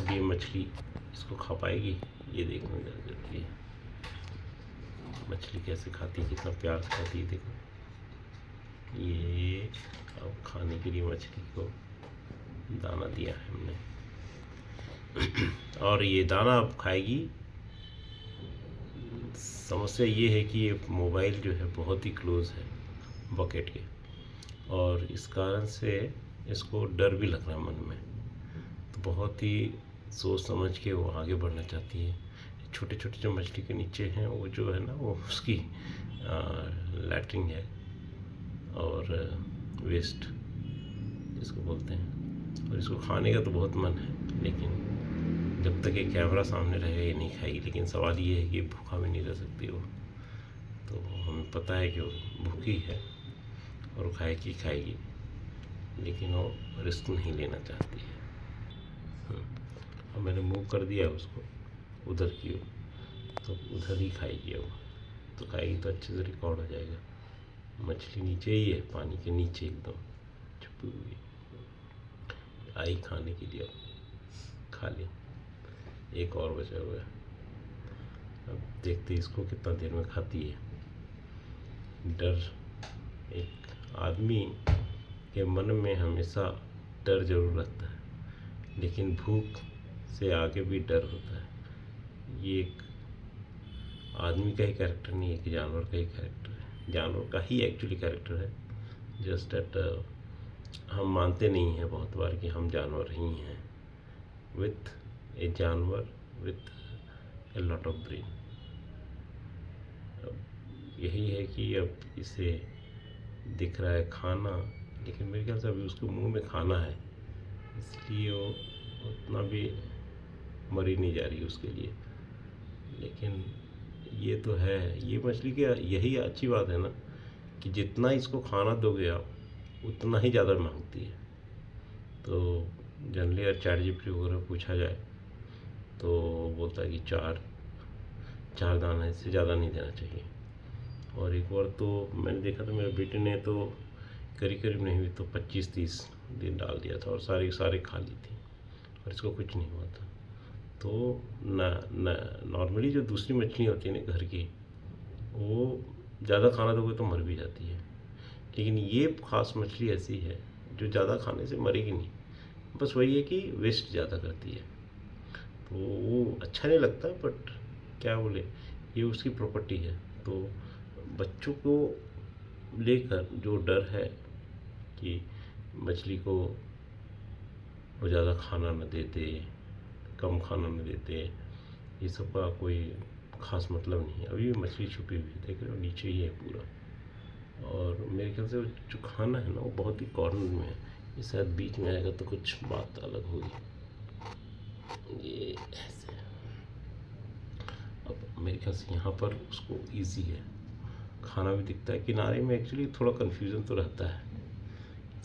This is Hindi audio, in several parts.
अब ये मछली इसको खा पाएगी, ये देखना जरूरी है। मछली कैसे खाती है, कितना प्यार से खाती है, देखो। ये अब खाने के लिए मछली को दाना दिया है हमने और ये दाना अब खाएगी। समस्या ये है कि ये मोबाइल जो है बहुत ही क्लोज है बकेट के, और इस कारण से इसको डर भी लग रहा है मन में, तो बहुत ही सोच समझ के वो आगे बढ़ना चाहती है। छोटे छोटे जो मछली के नीचे हैं वो जो है ना, वो उसकी लैट्रिन है और वेस्ट इसको बोलते हैं, और इसको खाने का तो बहुत मन है, लेकिन जब तक ये कैमरा सामने रहेगा ये नहीं खाएगी। लेकिन सवाल ये है कि भूखा भी नहीं रह सकती वो, तो हमें पता है कि वो भूखी है और वो खाएगी, लेकिन वो रिस्क नहीं लेना चाहती है। अब मैंने मूव कर दिया उसको उधर की ओर, तो उधर ही खाएगी वो, तो खाएगी तो अच्छे से रिकॉर्ड हो जाएगा। मछली नीचे ही है, पानी के नीचे एकदम छुपी हुई आई खाने के लिए, खा ली। एक और बचा हुआ है, अब देखते इसको कितना देर में खाती है। डर, एक आदमी के मन में हमेशा डर जरूर रहता है, लेकिन भूख से आगे भी डर होता है। ये एक आदमी का ही कैरेक्टर नहीं है कि जानवर का ही कैरेक्टर है, जानवर का ही एक्चुअली कैरेक्टर है। जस्ट दैट हम मानते नहीं हैं बहुत बार कि हम जानवर ही हैं, विथ ए जानवर with a lot of brain. अब यही है कि अब इसे दिख रहा है खाना, लेकिन मेरे ख्याल से अभी उसको मुंह में खाना है, इसलिए वो उतना भी मरी नहीं जा रही उसके लिए। लेकिन ये तो है, ये मछली की यही अच्छी बात है ना कि जितना इसको खाना दोगे आप उतना ही ज़्यादा मांगती है। तो जनरली अगर ChatGPT वगैरह पूछा जाए तो बोलता है कि चार दाना, इससे ज़्यादा नहीं देना चाहिए। और एक बार तो मैंने देखा था, मेरे बेटे ने तो करीब नहीं हुई तो 25-30 दिन डाल दिया था और सारे खा ली थी और इसको कुछ नहीं हुआ था। तो नॉर्मली जो दूसरी मछली होती है ना घर की, वो ज़्यादा खाना दोगे तो मर भी जाती है, लेकिन ये खास मछली ऐसी है जो ज़्यादा खाने से मरेगी नहीं, बस वही है कि वेस्ट ज़्यादा करती है। तो वो अच्छा नहीं लगता, बट क्या बोले, ये उसकी प्रॉपर्टी है। तो बच्चों को लेकर जो डर है कि मछली को वो ज़्यादा खाना न देते, कम खाना न देते, ये सब का कोई ख़ास मतलब नहीं है। अभी भी मछली छुपी हुई है, देख रहे हो, नीचे ही है पूरा। और मेरे ख्याल से जो खाना है ना वो बहुत ही कॉर्नर में है, ये शायद बीच में आएगा तो कुछ बात अलग होगी। ये ऐसे, अब मेरे ख्याल से यहाँ पर उसको इजी है, खाना भी दिखता है। किनारे में एक्चुअली थोड़ा कन्फ्यूज़न तो रहता है,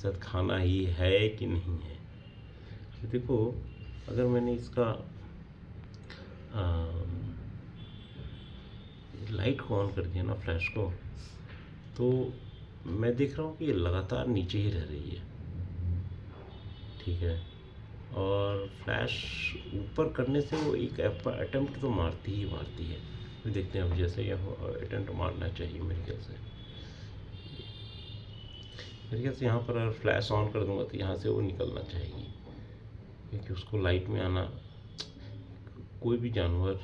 शायद खाना ही है कि नहीं है। तो देखो, अगर मैंने इसका लाइट को ऑन कर दिया ना, फ्लैश को, तो मैं देख रहा हूँ कि ये लगातार नीचे ही रह रही है, ठीक है। और फ्लैश ऊपर करने से वो एक अटेम्प्ट तो मारती है। तो देखते हैं अब, जैसे यहाँ अटेम्प्ट मारना चाहिए मेरे ख्याल से। यहाँ पर अगर फ्लैश ऑन कर दूंगा तो यहाँ से वो निकलना चाहिए, क्योंकि उसको लाइट में आना, कोई भी जानवर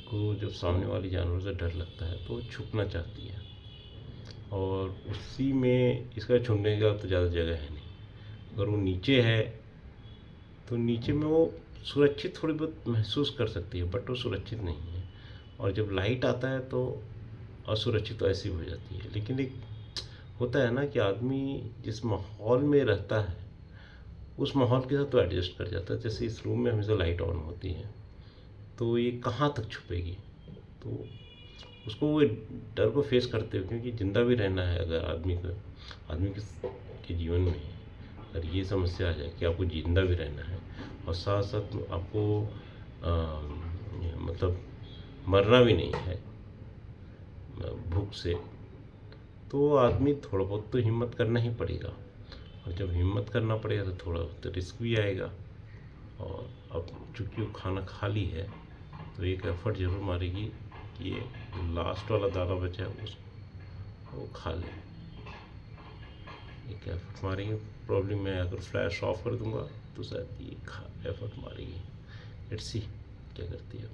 को जब सामने वाले जानवर से डर लगता है तो वो छुपना चाहती है, और उसी में इसका छुपने का तो ज़्यादा जगह है नहीं। अगर वो नीचे है तो नीचे में वो सुरक्षित थोड़ी बहुत महसूस कर सकती है, बट वो सुरक्षित नहीं है। और जब लाइट आता है तो असुरक्षित तो ऐसी हो जाती है। लेकिन एक होता है ना कि आदमी जिस माहौल में रहता है उस माहौल के साथ तो एडजस्ट कर जाता है। जैसे इस रूम में हमेशा लाइट ऑन होती है, तो ये कहाँ तक छुपेगी, तो उसको वो डर को फेस करते हुए, क्योंकि ज़िंदा भी रहना है। अगर आदमी के जीवन में अगर ये समस्या आ जाए कि आपको जिंदा भी रहना है और साथ साथ आपको मतलब मरना भी नहीं है भूख से, तो आदमी थोड़ा बहुत तो हिम्मत करना ही पड़ेगा। और जब हिम्मत करना पड़ेगा तो थोड़ा बहुत तो रिस्क भी आएगा। और अब चूँकि वो खाना खा ली है तो एक एफ़र्ट ज़रूर मारेगी कि ये लास्ट वाला दाना बचा है उसको वो खा ले। एक एफ़र्ट मारेगी, प्रॉब्लम मैं अगर फ्लैश ऑफ कर दूंगा तो शायद ये एफ़र्ट मारेगी। लेट्स सी क्या करती है।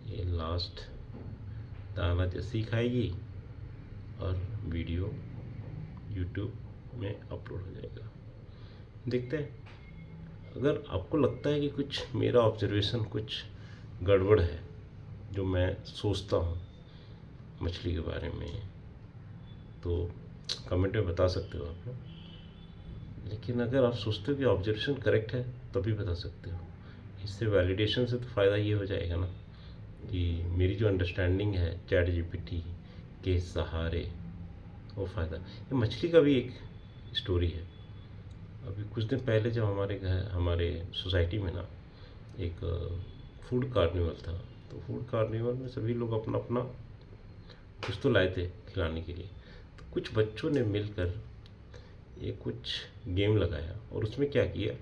ये लास्ट दाना जैसे ही खाएगी और वीडियो यूट्यूब में अपलोड हो जाएगा। देखते हैं। अगर आपको लगता है कि कुछ मेरा ऑब्जर्वेशन कुछ गड़बड़ है जो मैं सोचता हूँ मछली के बारे में, तो कमेंट में बता सकते हो आप लोग। लेकिन अगर आप सोचते हो कि ऑब्जर्वेशन करेक्ट है तभी बता सकते हो। इससे वैलिडेशन से तो फ़ायदा ये हो जाएगा ना कि मेरी जो अंडरस्टैंडिंग है चैट जीपीटी के सहारे वो फ़ायदा। ये मछली का भी एक स्टोरी है। अभी कुछ दिन पहले जब हमारे सोसाइटी में ना एक फूड कार्निवल था, तो फूड कार्निवल में सभी लोग अपना अपना कुछ तो लाए थे खिलाने के लिए। तो कुछ बच्चों ने मिलकर ये कुछ गेम लगाया और उसमें क्या किया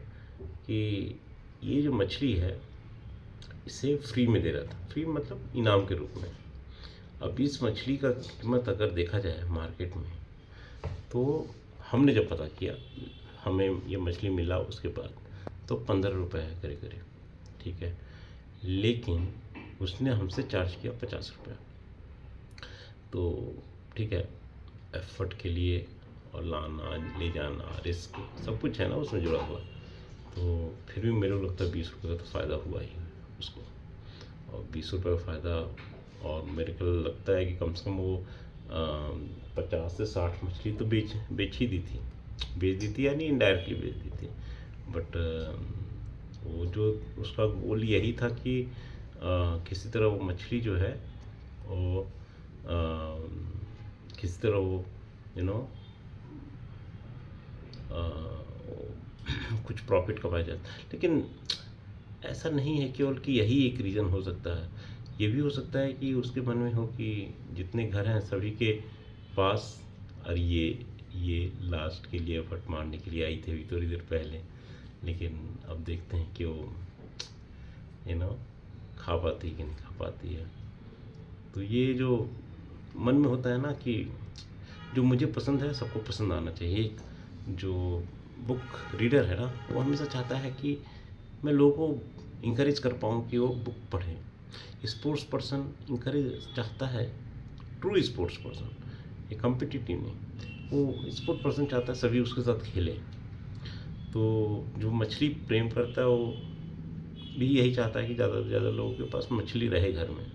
कि ये जो मछली है इसे फ्री में दे रहा था। फ्री मतलब इनाम के रूप में। अब इस मछली का कीमत अगर देखा जाए मार्केट में, तो हमने जब पता किया हमें ये मछली मिला उसके बाद तो 15 रुपये है करीब करीब, ठीक है। लेकिन उसने हमसे चार्ज किया 50 रुपये। तो ठीक है, एफर्ट के लिए और लाना ले जाना रिस्क सब कुछ है ना उसमें जुड़ा हुआ। तो फिर भी मेरे को लगता है 20 रुपये का तो फ़ायदा हुआ ही उसको। और 20 रुपये का फ़ायदा, और मेरे को लगता है कि कम से कम वो 50 से 60 मछली तो बेच ही दी थी यानी इनडायरेक्टली बेच दी थी। बट वो जो उसका गोल यही था कि किसी तरह वो मछली जो है वो किसी तरह वो यू नो कुछ प्रॉफिट कमाया जाता है। लेकिन ऐसा नहीं है केवल कि यही एक रीज़न हो सकता है। ये भी हो सकता है कि उसके मन में हो कि जितने घर हैं सभी के पास, और ये लास्ट के लिए एफर्ट मारने के लिए आई थी अभी थोड़ी देर पहले, लेकिन अब देखते हैं कि वो खा पाती है कि नहीं खा पाती है। तो ये जो मन में होता है ना कि जो मुझे पसंद है सबको पसंद आना चाहिए। एक जो बुक रीडर है ना वो हमेशा चाहता है कि मैं लोगों को इंकरेज कर पाऊँ कि वो बुक पढ़ें। स्पोर्ट्स पर्सन इंकरेज चाहता है, ट्रू स्पोर्ट्स पर्सन, ये कॉम्पिटिटिव नहीं, वो स्पोर्ट्स पर्सन चाहता है सभी उसके साथ खेलें। तो जो मछली प्रेम करता है वो भी यही चाहता है कि ज़्यादा से ज़्यादा लोगों के पास मछली रहे घर में।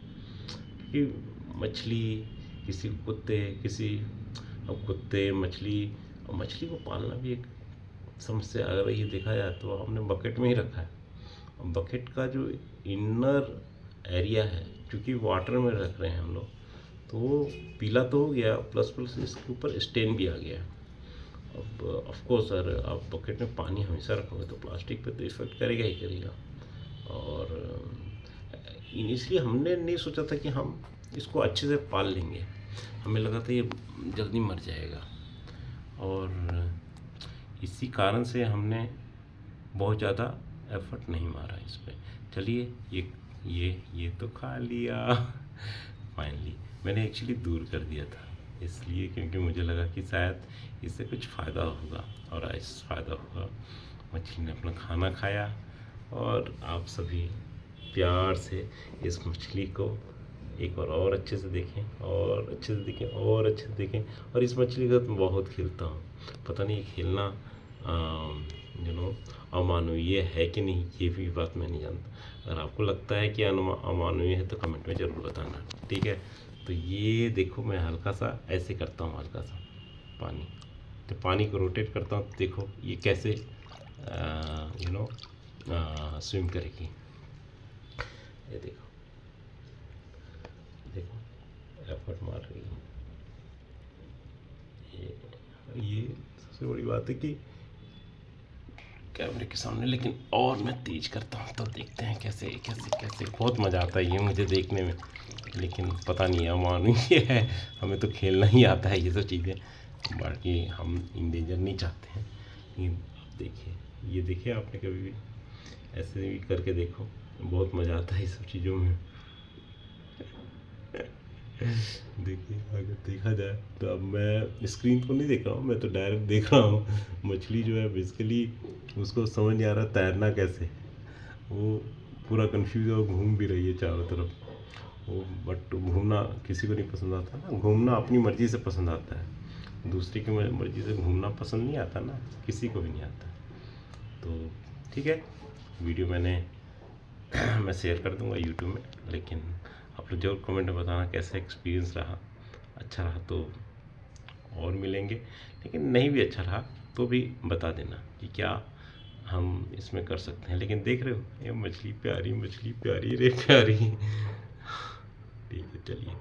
क्योंकि मछली किसी कुत्ते मछली को पालना भी एक समस्या। अगर ये देखा जाए तो हमने बकेट में ही रखा है। बकेट का जो इनर एरिया है क्योंकि वाटर में रख रहे हैं हम लोग, तो वो पीला तो हो गया, प्लस इसके ऊपर स्टेन भी आ गया। अब ऑफ कोर्स अगर आप बकेट में पानी हमेशा रखोगे तो प्लास्टिक पे तो इफेक्ट करेगा ही करेगा। और इसलिए हमने नहीं सोचा था कि हम इसको अच्छे से पाल लेंगे। हमें लगा था ये जल्दी मर जाएगा, और इसी कारण से हमने बहुत ज़्यादा एफर्ट नहीं मारा इस पर। चलिए ये तो खा लिया फाइनली। मैंने एक्चुअली दूर कर दिया था इसलिए क्योंकि मुझे लगा कि शायद इससे कुछ फ़ायदा होगा, और ऐसा फ़ायदा हुआ। मछली ने अपना खाना खाया और आप सभी प्यार से इस मछली को एक बार और अच्छे से देखें और अच्छे से देखें और अच्छे से देखें। और इस मछली का तो मैं बहुत खेलता हूँ, पता नहीं खेलना अमानवीय है कि नहीं ये भी बात मैं नहीं जानता। अगर आपको लगता है कि अमानवीय है तो कमेंट में ज़रूर बताना, ठीक है। तो ये देखो मैं हल्का सा ऐसे करता हूँ, हल्का सा पानी, तो पानी को रोटेट करता हूँ, तो देखो ये कैसे स्विम करेगी। ये देखो एफर्ट मार रही है। ये सबसे बड़ी बात है कि कैमरे के सामने, लेकिन और मैं तेज करता हूँ तो देखते हैं कैसे कैसे कैसे। बहुत मज़ा आता है ये मुझे देखने में, लेकिन पता नहीं अमानवीय है, हमें तो खेलना ही आता है ये सब चीज़ें। बाकी हम इंडेंजर नहीं चाहते हैं। लेकिन आप देखिए, ये देखिए आपने कभी भी ऐसे भी करके देखो, बहुत मज़ा आता है इस सब चीज़ों में। देखिए अगर देखा जाए तो अब मैं स्क्रीन को नहीं देख रहा हूँ, मैं तो डायरेक्ट देख रहा हूँ। मछली जो है बेसिकली उसको समझ नहीं आ रहा तैरना कैसे है। वो पूरा कंफ्यूज और घूम भी रही है चारों तरफ। वो बट घूमना किसी को नहीं पसंद आता ना, घूमना अपनी मर्ज़ी से पसंद आता है, दूसरे की मर्ज़ी से घूमना पसंद नहीं आता ना, किसी को भी नहीं आता। तो ठीक है, वीडियो मैं शेयर कर दूंगा यूट्यूब में, लेकिन आप लोग ज़रूर कमेंट में बताना कैसा एक्सपीरियंस रहा। अच्छा रहा तो और मिलेंगे, लेकिन नहीं भी अच्छा रहा तो भी बता देना कि क्या हम इसमें कर सकते हैं। लेकिन देख रहे हो ये मछली प्यारी रे प्यारी। ठीक है, चलिए।